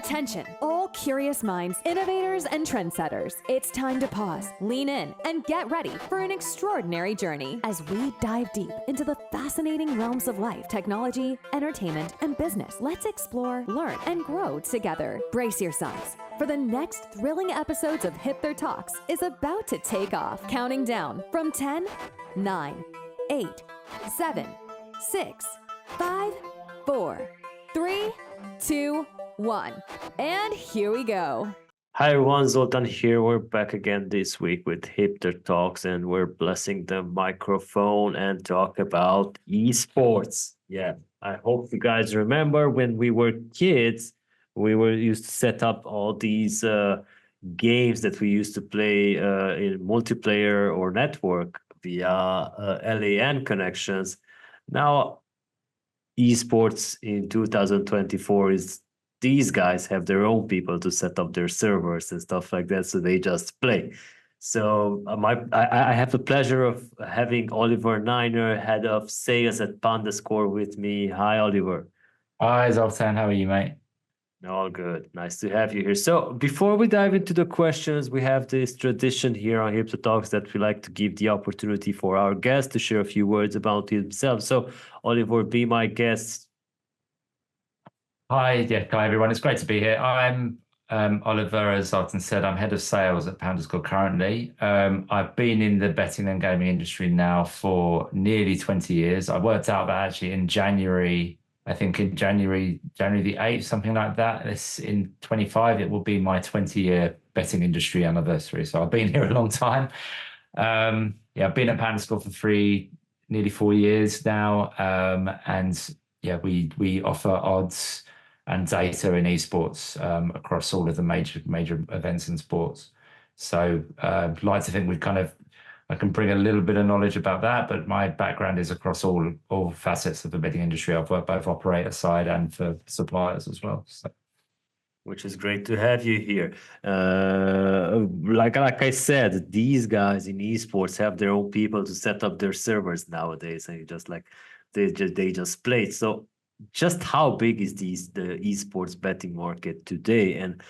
Attention, all curious minds, innovators, and trendsetters. It's time to pause, lean in, and get ready for an extraordinary journey as we dive deep into the fascinating realms of life, technology, entertainment, and business. Let's explore, learn, and grow together. Brace yourselves, for the next thrilling episodes of Hipther Talks is about to take off. Counting down from 10, 9, 8, 7, 6, 5, 4, 3, 2, 1. And here we go. Hi everyone, Zoltan here. We're back again this week with Hipther Talks, and we're blessing the microphone and talk about esports. Yeah, I hope you guys remember when we were kids, we were used to set up all these games that we used to play in multiplayer or network via LAN connections. Now, esports in 2024 is these guys have their own people to set up their servers and stuff like that, so they just play. So I have the pleasure of having Oliver Niner, head of sales at PandaScore, with me. Hi, Oliver. Hi, Zoltan. How are you, mate? All good. Nice to have you here. So before we dive into the questions, we have this tradition here on Hipther Talks that we like to give the opportunity for our guest to share a few words about himself. So Oliver, be my guest. Hi, everyone. It's great to be here. I'm Oliver, as Zoltan said. I'm head of sales at PandaScore currently. I've been in the betting and gaming industry now for nearly 20 years. I worked out that actually in January, I think in January the 8th, something like that. In 25, it will be my 20-year betting industry anniversary. So I've been here a long time. I've been at PandaScore for nearly 4 years now. We offer odds and data in esports across all of the major events and sports. So I'd like to think I can bring a little bit of knowledge about that, but my background is across all facets of the betting industry. I've worked both operator side and for suppliers as well. So. Which is great to have you here. Like I said, these guys in esports have their own people to set up their servers nowadays, and they just play. So just how big is the esports betting market today? And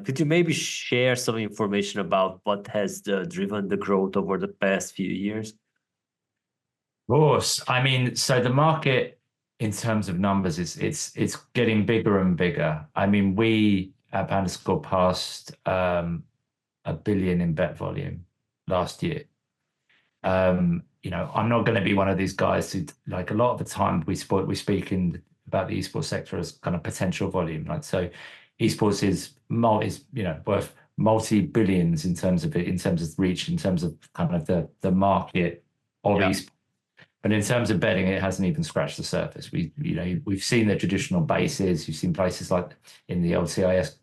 could you maybe share some information about what has driven the growth over the past few years? Of course. I mean, so the market in terms of numbers it's getting bigger and bigger. I mean, we at PandaScore passed $1 billion in bet volume last year. I'm not going to be one of these guys who, like, a lot of the time we speak about the esports sector as kind of potential volume. Like, so esports is worth multi-billions in terms of reach, in terms of kind of the market of esports. But in terms of betting, it hasn't even scratched the surface. We've seen the traditional bases. You've seen places like in the LCIS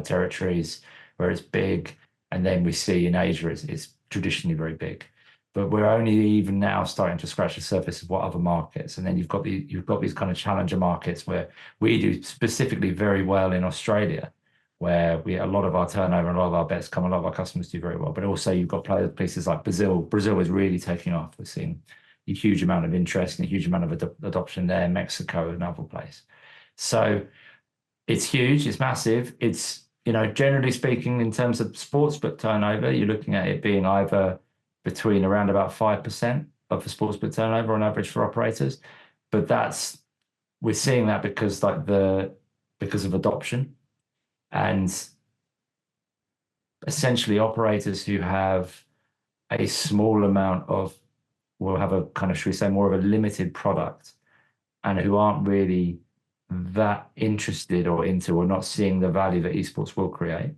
territories where it's big, and then we see in Asia it's traditionally very big. But we're only even now starting to scratch the surface of what other markets. And then you've got these kind of challenger markets where we do specifically very well in Australia, where a lot of our turnover and a lot of our bets come, a lot of our customers do very well. But also you've got places like Brazil. Brazil is really taking off. We're seeing a huge amount of interest and a huge amount of adoption there. Mexico, another place. So it's huge. It's massive. It's, generally speaking, in terms of sportsbook turnover, you're looking at it being either between around about 5% of the sportsbook turnover on average for operators. But we're seeing that because of adoption, and essentially operators who have a small amount will have a kind of, should we say, more of a limited product, and who aren't really that interested or not seeing the value that esports will create.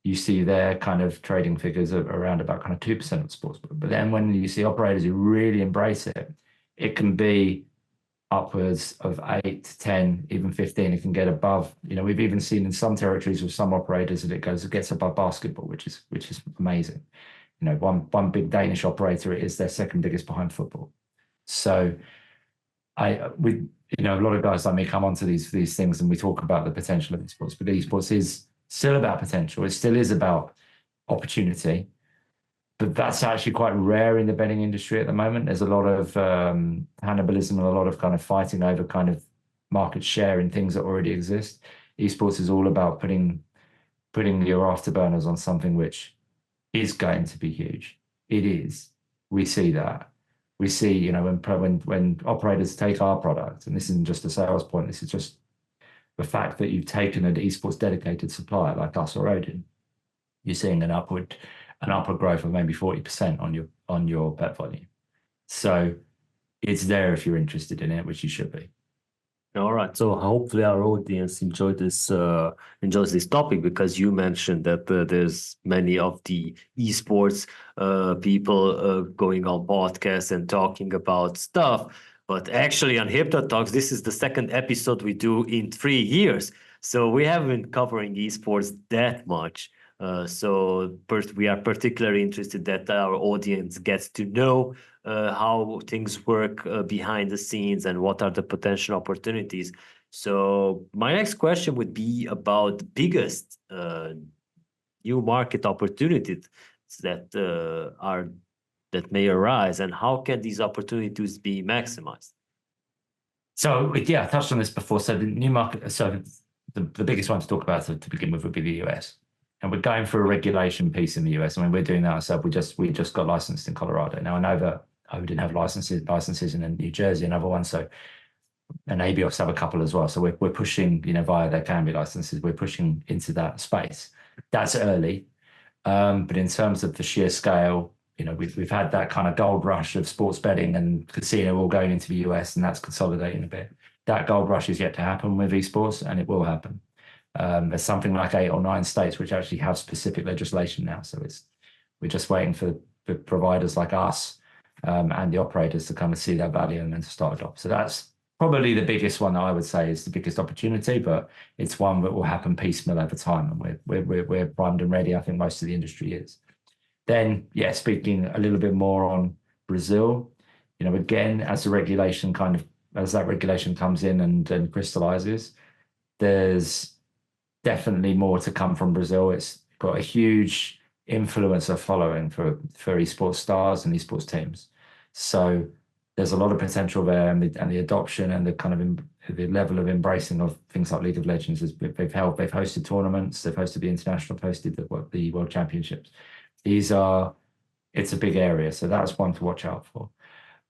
You see their kind of trading figures of around about kind of 2% of sports. But then when you see operators who really embrace it, it can be upwards of 8, 10, even 15. It can get above. We've even seen in some territories with some operators that it gets above basketball, which is amazing. One big Danish operator, it is their second biggest behind football. So a lot of guys like me come onto these things and we talk about the potential of esports, but esports is still about potential. It still is about opportunity, but that's actually quite rare in the betting industry at the moment. There's a lot of cannibalism and a lot of kind of fighting over kind of market share in things that already exist. Esports is all about putting your afterburners on something which is going to be huge. It is. We see that. We see, you know, when operators take our product, and this isn't just a sales point, this is just the fact that you've taken an esports dedicated supplier like us or Odin, you're seeing an upward growth of maybe 40% on your bet volume. So it's there if you're interested in it, which you should be. All right. So hopefully our audience enjoys this topic, because you mentioned that there's many of the esports people going on podcasts and talking about stuff. But actually on Hipther Talks, this is the second episode we do in 3 years. So we haven't been covering esports that much. We are particularly interested that our audience gets to know how things work behind the scenes and what are the potential opportunities. So my next question would be about the biggest new market opportunities that may arise, and how can these opportunities be maximized? So yeah, I touched on this before. So the new market, so the biggest one to talk about to begin with would be the US. And we're going through a regulation piece in the US. I mean, we're doing that ourselves. We just got licensed in Colorado. Now I know that we didn't have licenses in New Jersey, another one. So, and ABOS have a couple as well. So we're pushing, you know, via their Canby licenses, we're pushing into that space. That's early. But in terms of the sheer scale, you know, we've had that kind of gold rush of sports betting and casino all going into the US, and that's consolidating a bit. That gold rush is yet to happen with esports, and it will happen. There's something like 8 or 9 states which actually have specific legislation now. So we're just waiting for providers like us and the operators to come and see that value and then to start adopt. So that's probably the biggest one that I would say is the biggest opportunity, but it's one that will happen piecemeal over time, and we're primed and ready. I think most of the industry is. Then, yeah, speaking a little bit more on Brazil, you know, again, as that regulation comes in and crystallizes, there's definitely more to come from Brazil. It's got a huge influencer following for esports stars and esports teams. So there's a lot of potential there, and the adoption and the kind of the level of embracing of things like League of Legends is they've hosted tournaments, they've hosted the international, hosted the World Championships. It's a big area, so that's one to watch out for.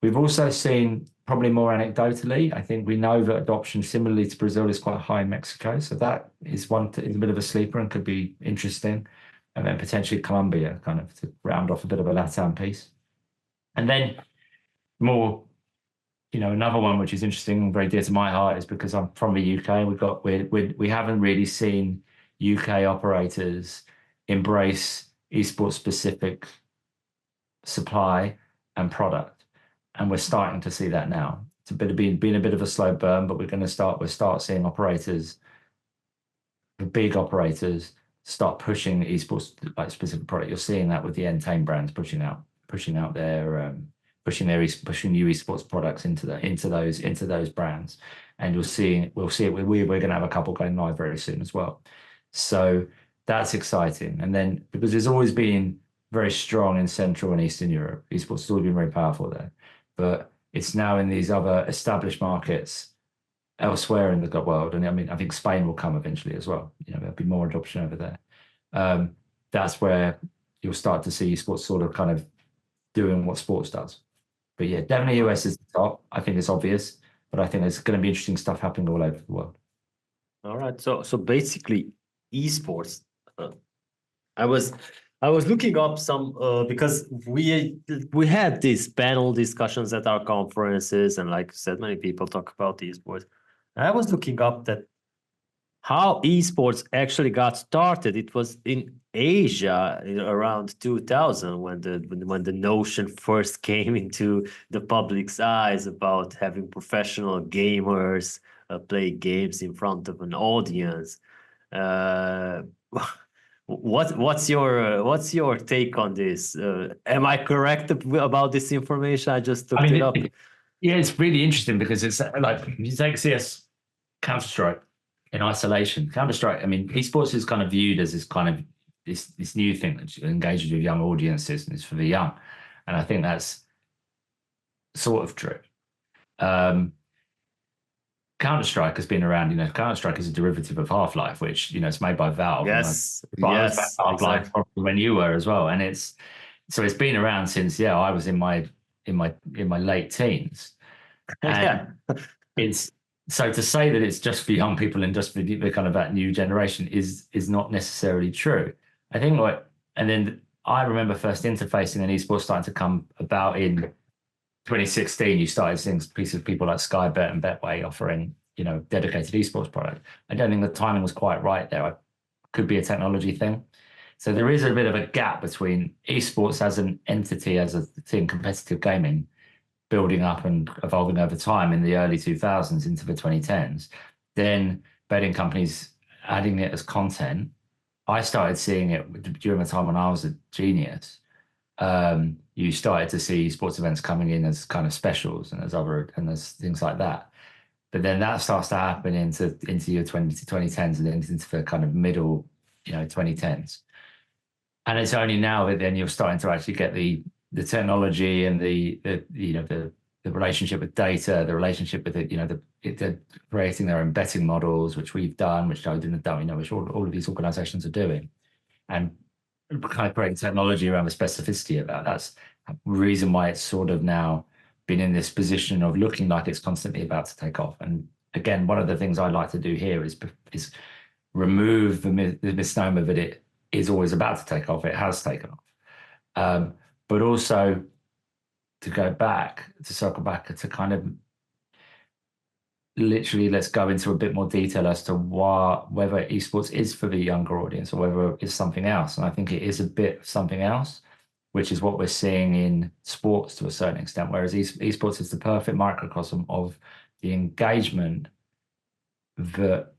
We've also seen, probably more anecdotally, I think we know that adoption similarly to Brazil is quite high in Mexico. So that is is a bit of a sleeper and could be interesting. And then potentially Colombia, kind of to round off a bit of a LATAM piece. And then more, you know, another one which is interesting and very dear to my heart is because I'm from the UK. We haven't really seen UK operators embrace esports specific supply and product. And we're starting to see that now. It's been a bit of a slow burn, but we'll start seeing operators, the big operators, start pushing esports like specific product. You're seeing that with the Entain brands pushing new esports products into those brands, and we'll see it. We're going to have a couple going live very soon as well. So that's exciting. And then because there's always been very strong in Central and Eastern Europe, esports has always been very powerful there. But it's now in these other established markets elsewhere in the world. And I mean, I think Spain will come eventually as well. You know, there'll be more adoption over there. That's where you'll start to see esports sort of kind of doing what sports does. But yeah, definitely US is the top. I think it's obvious, but I think there's going to be interesting stuff happening all over the world. All right. So basically esports, I was looking up some because we had these panel discussions at our conferences, and like I said, many people talk about esports. I was looking up that how esports actually got started. It was in Asia around 2000 when the notion first came into the public's eyes about having professional gamers play games in front of an audience. What's your take on this? Am I correct about this information? I just looked it up. Yeah, it's really interesting because it's like you take CS Counter-Strike in isolation. Counter-Strike, I mean, esports is kind of viewed as this kind of this new thing that engages with young audiences and is for the young, and I think that's sort of true. Counter-Strike has been around, Counter-Strike is a derivative of Half-Life, which, it's made by Valve. Yes, But I was back yes, Half-Life exactly. probably when you were as well. And it's been around since, I was in my late teens. Yeah. And it's so to say that it's just for young people and just for the kind of that new generation is not necessarily true. I think and then I remember first interfacing and esports starting to come about in 2016. You started seeing pieces of people like Skybet and Betway offering, dedicated esports product. I don't think the timing was quite right there. It could be a technology thing. So there is a bit of a gap between esports as an entity, as a thing, competitive gaming, building up and evolving over time in the early 2000s into the 2010s. Then betting companies adding it as content. I started seeing it during the time when I was a Genius. You started to see sports events coming in as kind of specials and as things like that. But then that starts to happen into your 2010s and then into the kind of middle, 2010s. And it's only now that then you're starting to actually get the technology and the relationship with data, the relationship with the creating their own betting models, which we've done, which I didn't do, which all of these organizations are doing, and kind of creating technology around the specificity of that. That's the reason why it's sort of now been in this position of looking like it's constantly about to take off. And again, one of the things I'd like to do here is remove the misnomer that it is always about to take off. It has taken off. But also to circle back to kind of literally, let's go into a bit more detail as to whether esports is for the younger audience or whether it's something else. And I think it is a bit something else, which is what we're seeing in sports to a certain extent, whereas esports is the perfect microcosm of the engagement that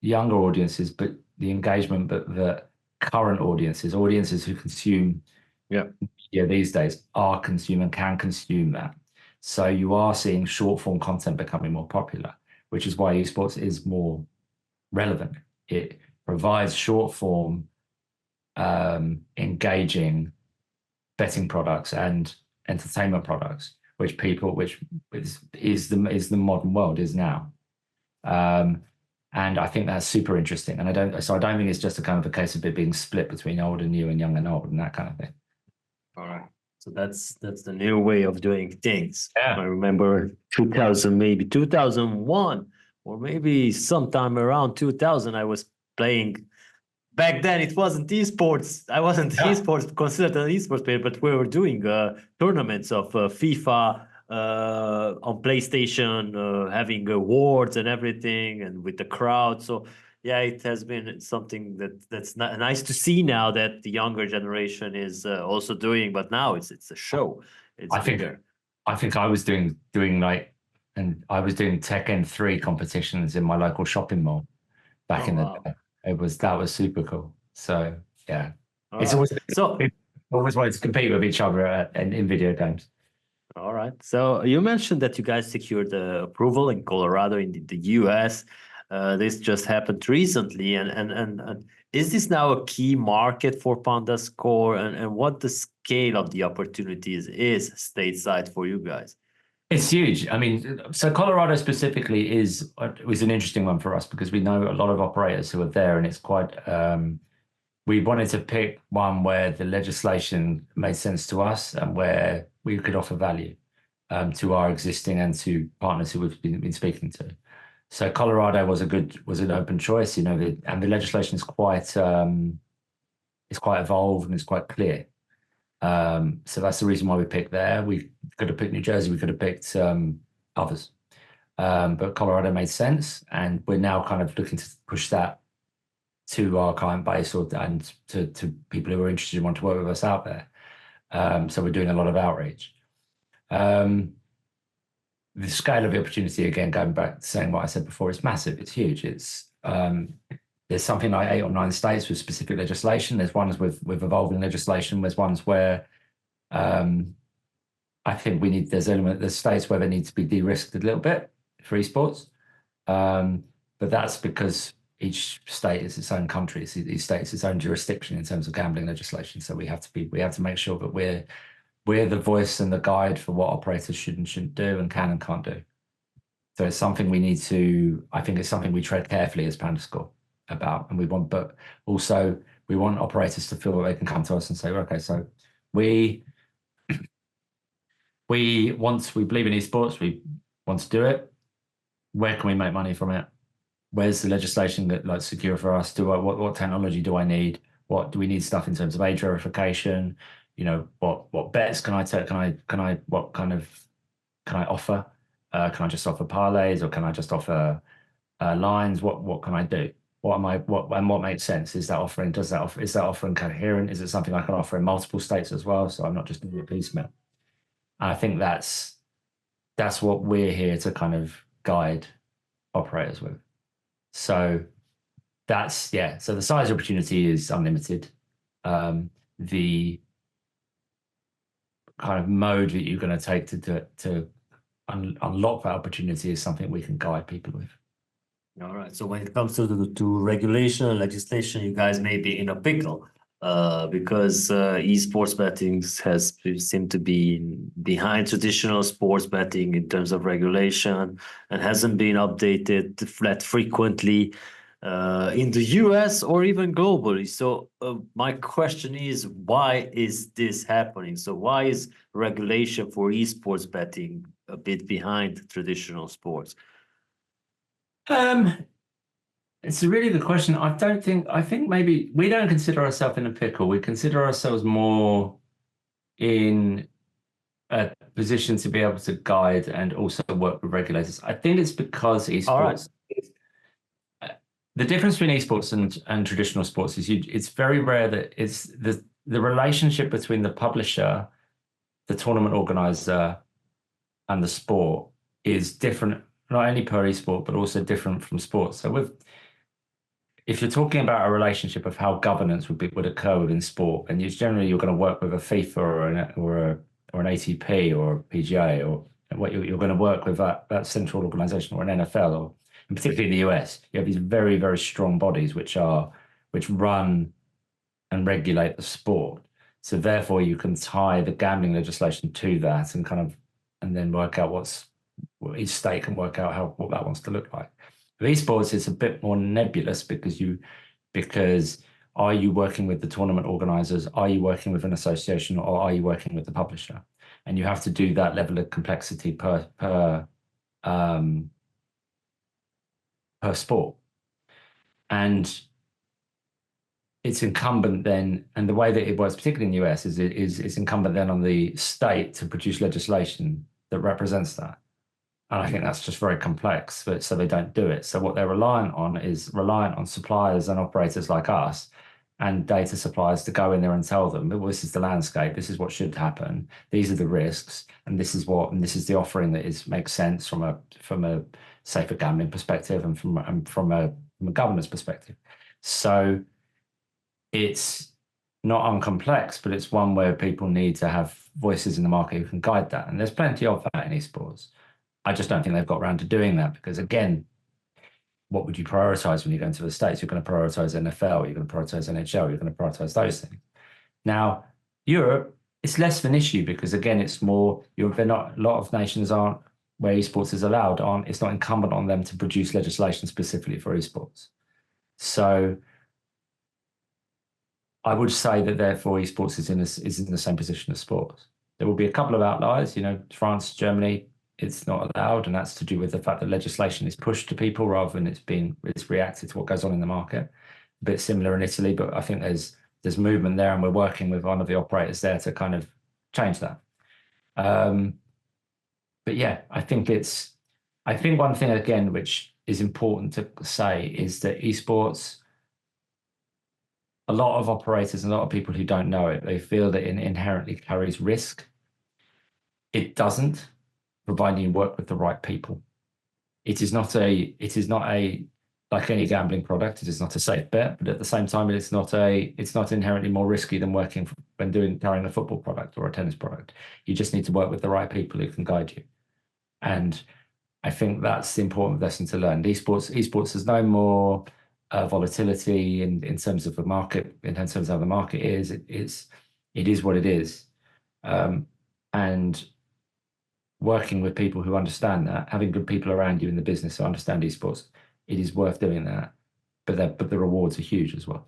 younger audiences, but the engagement that current audiences who consume media these days are consuming, can consume that. So you are seeing short form content becoming more popular, which is why esports is more relevant. It provides short form, engaging betting products and entertainment products, which is the modern world is now. And I think that's super interesting. And I don't think it's just a kind of a case of it being split between old and new and young and old and that kind of thing. All right. So that's the new way of doing things. Yeah. I remember 2000, maybe 2001, or maybe sometime around 2000, I was playing. Back then, it wasn't esports. I wasn't esports considered an esports player, but we were doing tournaments of FIFA on PlayStation, having awards and everything, and with the crowd. So yeah, it has been something that's nice to see now that the younger generation is also doing. But now it's a show. It's bigger. I think I was doing and I was doing Tekken 3 competitions in my local shopping mall back in the day. That was super cool. So yeah, it's always wanted to compete with each other in video games. All right. So you mentioned that you guys secured the approval in Colorado, in the US. This just happened recently, and is this now a key market for PandaScore, and what the scale of the opportunities is stateside for you guys? It's huge. I mean, so Colorado specifically was an interesting one for us because we know a lot of operators who are there, and it's quite. We wanted to pick one where the legislation made sense to us and where we could offer value to our existing and to partners who we've been speaking to. So Colorado was an open choice, and the legislation is quite evolved and it's quite clear. So that's the reason why we picked there. We could have picked New Jersey, we could have picked others. But Colorado made sense, and we're now kind of looking to push that to our client base and to people who are interested and want to work with us out there. So we're doing a lot of outreach. The scale of the opportunity, again, going back to saying what I said before, is massive. It's huge. There's something like 8 or 9 states with specific legislation. There's ones with evolving legislation. There's ones where I think there's states where they need to be de-risked a little bit for esports. But that's because each state is its own country. Each state is its own jurisdiction in terms of gambling legislation. So we have to make sure that we're the voice and the guide for what operators should and shouldn't do and can and can't do So it's something we need to, I think it's something we tread carefully as PandaScore about. And but also we want operators to feel that they can come to us and say, okay, so we believe in esports, we want to do it. Where can we make money from it? Where's the legislation that like secure for us? What technology do I need? What do we need stuff in terms of age verification? What bets can I take? What kind of can I offer? Can I just offer parlays, or can I just offer lines? What can I do? What makes sense? Is that offering coherent? Is it something I can offer in multiple states as well? So I'm not just doing it piecemeal. And I think that's what we're here to kind of guide operators with. So so the size opportunity is unlimited. The kind of mode that you're going to take to unlock that opportunity is something we can guide people with. All right. So when it comes to regulation and legislation, you guys may be in a pickle because esports betting has seemed to be behind traditional sports betting in terms of regulation and hasn't been updated that frequently in the US or even globally. So my question is, why is this happening? So why is regulation for esports betting a bit behind traditional sports? It's a really good question. I think maybe we don't consider ourselves in a pickle. We consider ourselves more in a position to be able to guide and also work with regulators. I think it's because esports, the difference between esports and traditional sports is it's very rare that it's the relationship between the publisher, the tournament organizer, and the sport is different, not only per esport, but also different from sports. So if you're talking about a relationship of how governance would occur within sport, and you're going to work with a FIFA or an ATP or a PGA, or what you're going to work with that central organization or an NFL, or and particularly in the US, you have these very, very strong bodies which run and regulate the sport. So therefore, you can tie the gambling legislation to that and then work out each state can work out what that wants to look like. With esports, it's a bit more nebulous because are you working with the tournament organizers? Are you working with an association, or are you working with the publisher? And you have to do that level of complexity per sport. And it's incumbent then, and the way that it works, particularly in the US, is it's incumbent then on the state to produce legislation that represents that. And I think that's just very complex, so they don't do it. So what they're reliant on suppliers and operators like us and data suppliers to go in there and tell them, well, this is the landscape, this is what should happen, these are the risks, and this is the offering that makes sense from a safer gambling perspective and from a governance perspective. So it's not uncomplex, but it's one where people need to have voices in the market who can guide that. And there's plenty of that in esports. I just don't think they've got around to doing that because, again, what would you prioritize when you go into the States? You're going to prioritize NFL, you're going to prioritize NHL, you're going to prioritize those things. Now, Europe, it's less of an issue because, again, it's more, a lot of nations aren't, where esports is allowed, it's not incumbent on them to produce legislation specifically for esports. So I would say that therefore esports is in the same position as sports. There will be a couple of outliers, France, Germany, it's not allowed, and that's to do with the fact that legislation is pushed to people rather than it's reacted to what goes on in the market. A bit similar in Italy, but I think there's movement there, and we're working with one of the operators there to kind of change that. But yeah, I think one thing again which is important to say is that esports, a lot of operators and a lot of people who don't know it, they feel that it inherently carries risk. It doesn't, providing you work with the right people. It is not like any gambling product. It is not a safe bet, but at the same time, it's not inherently more risky than carrying a football product or a tennis product. You just need to work with the right people who can guide you. And I think that's the important lesson to learn. Esports has no more volatility in terms of the market, in terms of how the market is. It is what it is. And working with people who understand that, having good people around you in the business who understand esports, it is worth doing that. But the rewards are huge as well.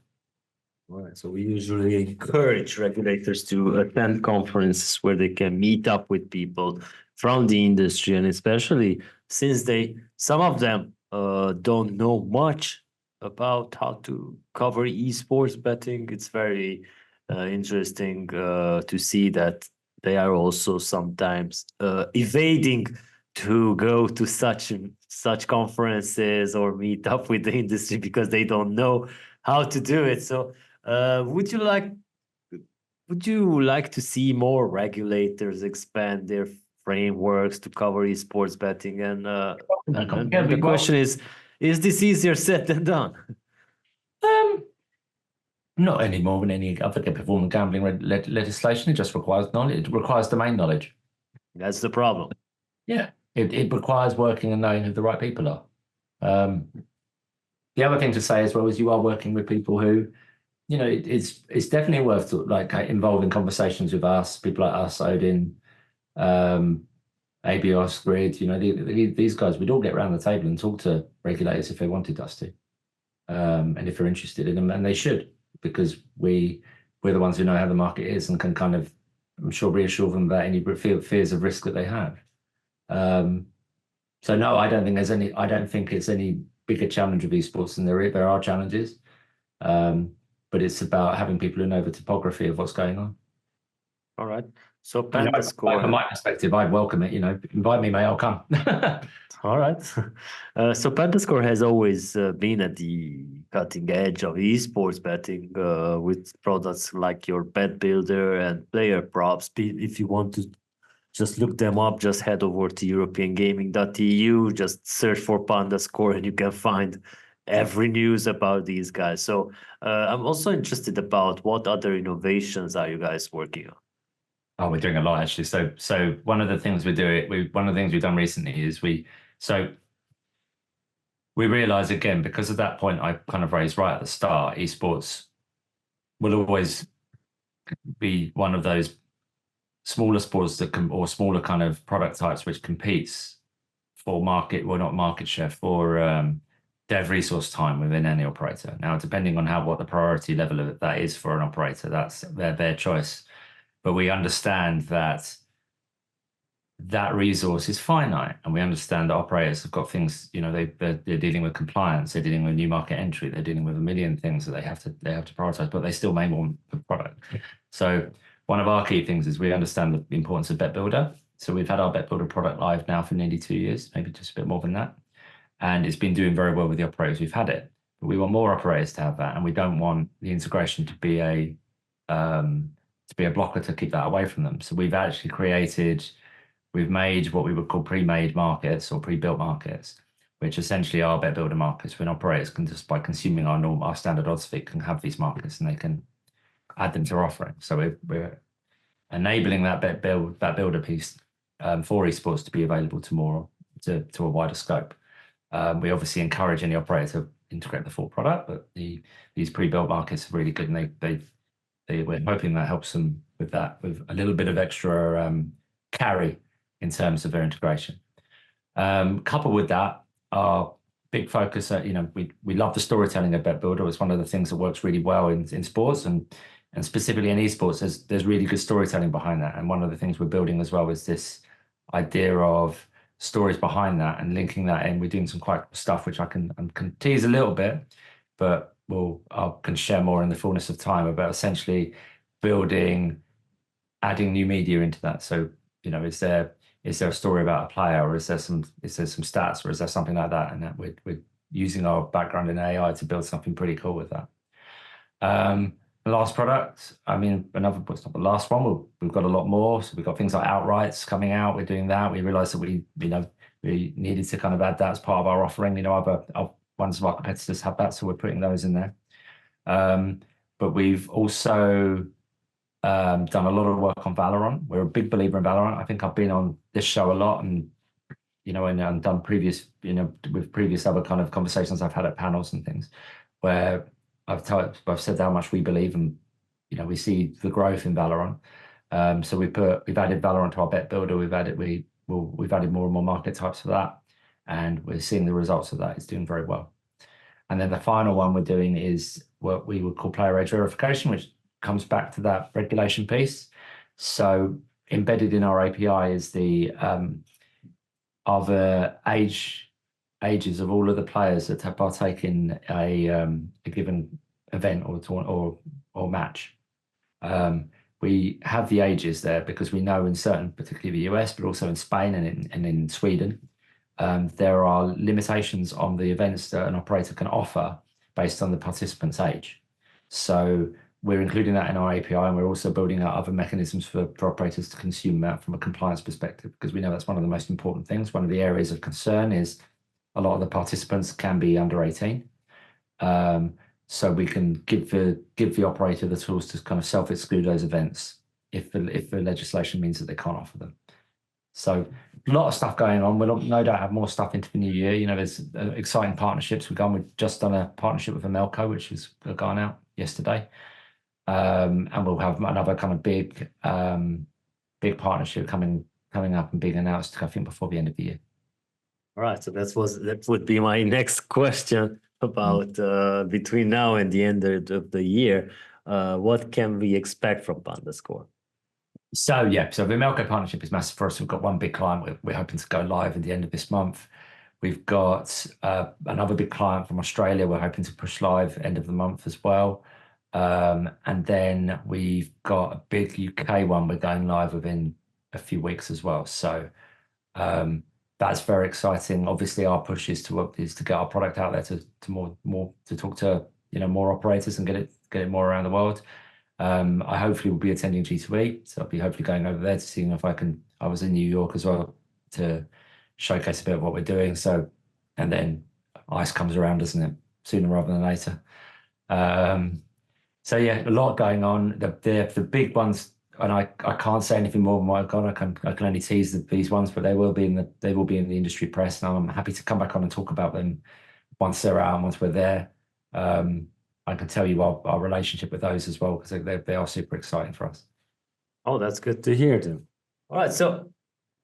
Right. So we usually encourage regulators to attend conferences where they can meet up with people from the industry, and especially since some of them don't know much about how to cover esports betting. It's very interesting to see that they are also sometimes evading to go to such conferences or meet up with the industry because they don't know how to do it. So would you like to see more regulators expand their frameworks to cover esports betting? And the question is this easier said than done? Not any more than any other performance gambling legislation. It just requires knowledge. It requires domain knowledge. That's the problem. Yeah, it requires working and knowing who the right people are. The other thing to say as well is you are working with people who, you know, it's definitely worth like involving conversations with us, people like us, Odin, ABOS, Grid. You know, these guys, we'd all get around the table and talk to regulators if they wanted us to, and if they're interested in them, and they should, because we're the ones who know how the market is and can kind of, I'm sure, reassure them about any fears of risk that they have. So no, I don't think it's any bigger challenge of esports than there are challenges. But it's about having people who know the topography of what's going on. All right. So PandaScore. From my perspective, I'd welcome it. You know, invite me, mate. I'll come. All right. So PandaScore has always been at the cutting edge of esports betting with products like your bet builder and player props. If you want to just look them up, just head over to europeangaming.eu, just search for PandaScore and you can find every news about these guys. So I'm also interested about what other innovations are you guys working on? Oh, we're doing a lot actually. So one of the things we've done recently is we realize, again, because of that point I kind of raised right at the start, esports will always be one of those smaller sports that or smaller kind of product types which competes for not market share, for dev resource time within any operator. Now, depending on what the priority level of that is for an operator, that's their choice. But we understand that resource is finite, and we understand that operators have got things, you know, they're dealing with compliance, they're dealing with new market entry, they're dealing with a million things that they have to prioritize, but they still may want the product. So one of our key things is we understand the importance of Bet Builder. So we've had our Bet Builder product live now for nearly 2 years, maybe just a bit more than that. And it's been doing very well with the operators who've had it. But we want more operators to have that, and we don't want the integration to be a blocker to keep that away from them. So we've made what we would call pre-made markets or pre-built markets, which essentially are Bet Builder markets, when operators can, just by consuming our standard odds feed, can have these markets and they can add them to our offering. So we're enabling that Bet Builder piece for esports to be available to a wider scope. We obviously encourage any operator to integrate the full product, but these pre-built markets are really good, and we're hoping that helps them with a little bit of extra carry in terms of their integration. Coupled with that, our big focus, we love the storytelling of Bet Builder. It's one of the things that works really well in sports, and specifically in esports. There's really good storytelling behind that. And one of the things we're building as well is this idea of stories behind that and linking that in. We're doing some quite stuff which I can tease a little bit, but I can share more in the fullness of time about essentially adding new media into that. So, you know, is there a story about a player, or is there some stats, or is there something like that? And that we're using our background in AI to build something pretty cool with that. The last product, it's not the last one. We've got a lot more. So we've got things like outrights coming out. We're doing that. We realized that we needed to kind of add that as part of our offering. You know, other ones of our competitors have that, so we're putting those in there. But we've also done a lot of work on Valorant. We're a big believer in Valorant. I think I've been on this show a lot, and done previous, with previous other kind of conversations I've had at panels and things, where I've said how much we believe, and we see the growth in Valorant. So we've added Valorant to our Bet Builder. We we've added more and more market types for that, and we're seeing the results of that. It's doing very well. And then the final one we're doing is what we would call player age verification, which comes back to that regulation piece. So embedded in our API is the ages of all of the players that have partaken in a given event or match. We have the ages there because we know in certain, particularly the US, but also in Spain and in Sweden, there are limitations on the events that an operator can offer based on the participant's age. So we're including that in our API, and we're also building out other mechanisms for operators to consume that from a compliance perspective, because we know that's one of the most important things. One of the areas of concern is a lot of the participants can be under 18. So we can give the operator the tools to kind of self-exclude those events if the legislation means that they can't offer them. So a lot of stuff going on. We'll no doubt have more stuff into the new year. You know, there's exciting partnerships. We've just done a partnership with Amelco, which has gone out yesterday. And we'll have another kind of big partnership coming up and being announced, I think, before the end of the year. All right, so that would be my next question about between now and the end of the year. What can we expect from PandaScore? So the Amelco partnership is massive for us. We've got one big client we're hoping to go live at the end of this month. We've got another big client from Australia we're hoping to push live end of the month as well. And then we've got a big UK one we're going live within a few weeks as well. So that's very exciting. Obviously, our push is to get our product out there to talk to more operators and get it more around the world. I hopefully will be attending G2E, so I'll be hopefully going over there to see if I can. I was in New York as well to showcase a bit of what we're doing. So, and then ICE comes around, doesn't it? Sooner rather than later. So yeah, a lot going on. The big ones, and I can't say anything more than what I've got. I can only tease these ones, but they will be in the industry press, and I'm happy to come back on and talk about them once they're out and once we're there. I can tell you our relationship with those as well, because they are super exciting for us. Oh, that's good to hear them. All right, so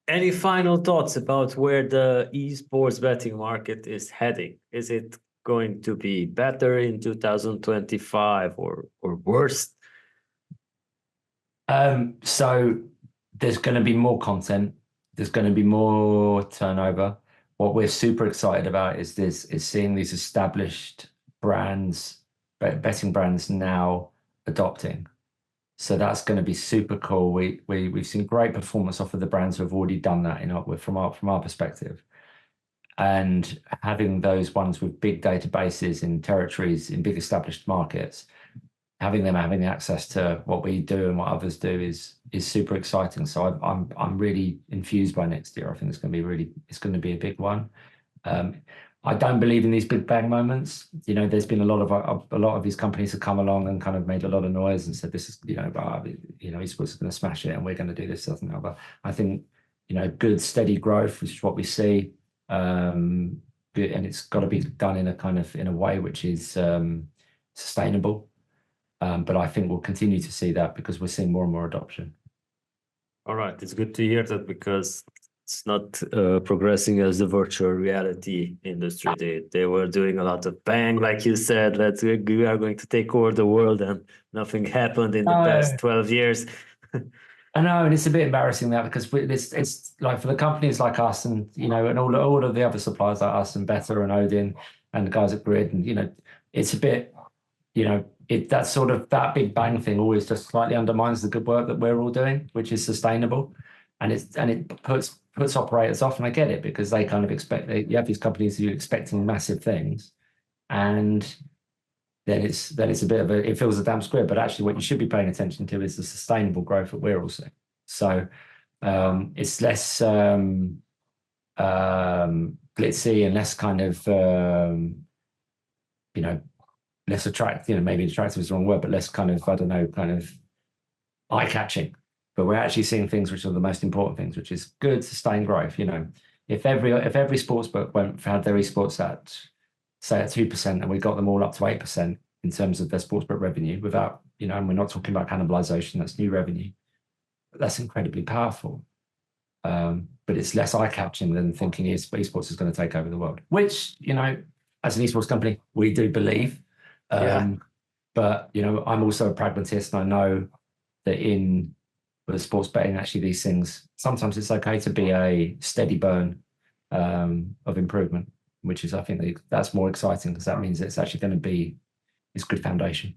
any final thoughts about where the esports betting market is heading? Is it going to be better in 2025 or worse? So there's going to be more content. There's going to be more turnover. What we're super excited about is seeing these established brands, betting brands now adopting. So that's going to be super cool. We've seen great performance off of the brands who have already done that from our perspective. And having those ones with big databases in territories in big established markets, having access to what we do and what others do is super exciting. So I'm really infused by next year. I think it's going to be a big one. I don't believe in these big bang moments. There's been a lot of these companies have come along and kind of made a lot of noise and said this is esports is going to smash it and we're going to do this, something like that. I think good steady growth, which is what we see. And it's got to be done in a way which is sustainable. But I think we'll continue to see that because we're seeing more and more adoption. All right, it's good to hear that because it's not progressing as the virtual reality industry. They were doing a lot of bang, like you said, we are going to take over the world, and nothing happened in the past 12 years. I know, and it's a bit embarrassing that because it's like for the companies like us and and all of the other suppliers like us and Better and Odin and the guys at Grid, and it's a bit that big bang thing always just slightly undermines the good work that we're all doing, which is sustainable, and it puts operators off. And I get it because they kind of you have these companies who are expecting massive things, and then it's a bit of it feels a damn squib. But actually, what you should be paying attention to is the sustainable growth that we're all seeing. So it's less glitzy and less kind of less attractive. Maybe attractive is the wrong word, but less kind of kind of eye-catching. But we're actually seeing things which are the most important things, which is good sustained growth. If every sportsbook had their esports at say at 2%, and we got them all up to 8% in terms of their sportsbook revenue without, and we're not talking about cannibalization, that's new revenue. That's incredibly powerful. but it's less eye-catching than thinking esports is going to take over the world, which, as an esports company, we do believe. But, I'm also a pragmatist, and I know that in the sports betting, actually, these things, sometimes it's okay to be a steady burn of improvement, which is, I think that's more exciting, because that means it's actually going to be this good foundation.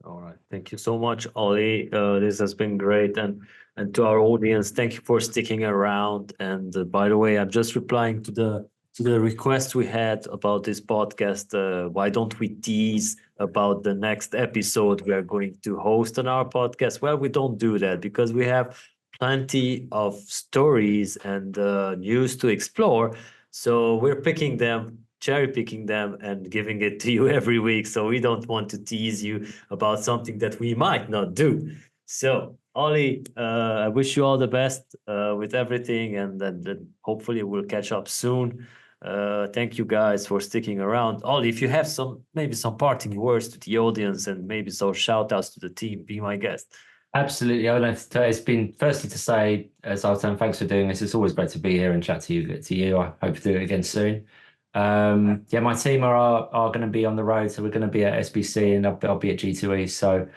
All right. Thank you so much, Ollie. This has been great. And to our audience, thank you for sticking around. And by the way, I'm just replying to the request we had about this podcast. Why don't we tease about the next episode we are going to host on our podcast? Well, we don't do that because we have plenty of stories and news to explore. So we're picking them, cherry picking them, and giving it to you every week. So we don't want to tease you about something that we might not do. So Ollie, I wish you all the best with everything, and then hopefully we'll catch up soon. Thank you guys for sticking around. Ollie, if you have maybe some parting words to the audience and maybe some shout outs to the team, be my guest. Absolutely. It's been, firstly, to say, Zoltan, thanks for doing this. It's always great to be here and chat to you. I hope to do it again soon. My team are going to be on the road, so we're going to be at SBC, and I'll be at G2E. So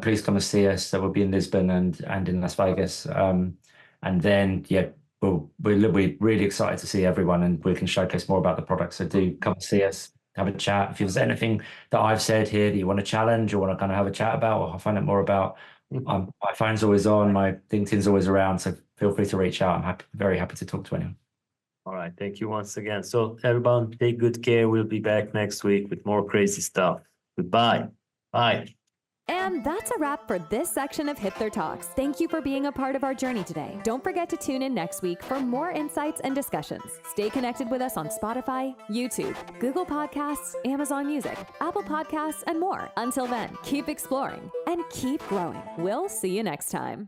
please come and see us. So we'll be in Lisbon and in Las Vegas. And then we're really excited to see everyone, and we can showcase more about the product. So do come and see us, have a chat. If there's anything that I've said here that you want to challenge or want to kind of have a chat about or find out more about, my phone's always on, my LinkedIn's always around. So feel free to reach out. I'm very happy to talk to anyone. All right. Thank you once again. So everyone, take good care. We'll be back next week with more crazy stuff. Goodbye. Bye. And that's a wrap for this section of Hipther Talks. Thank you for being a part of our journey today. Don't forget to tune in next week for more insights and discussions. Stay connected with us on Spotify, YouTube, Google Podcasts, Amazon Music, Apple Podcasts, and more. Until then, keep exploring and keep growing. We'll see you next time.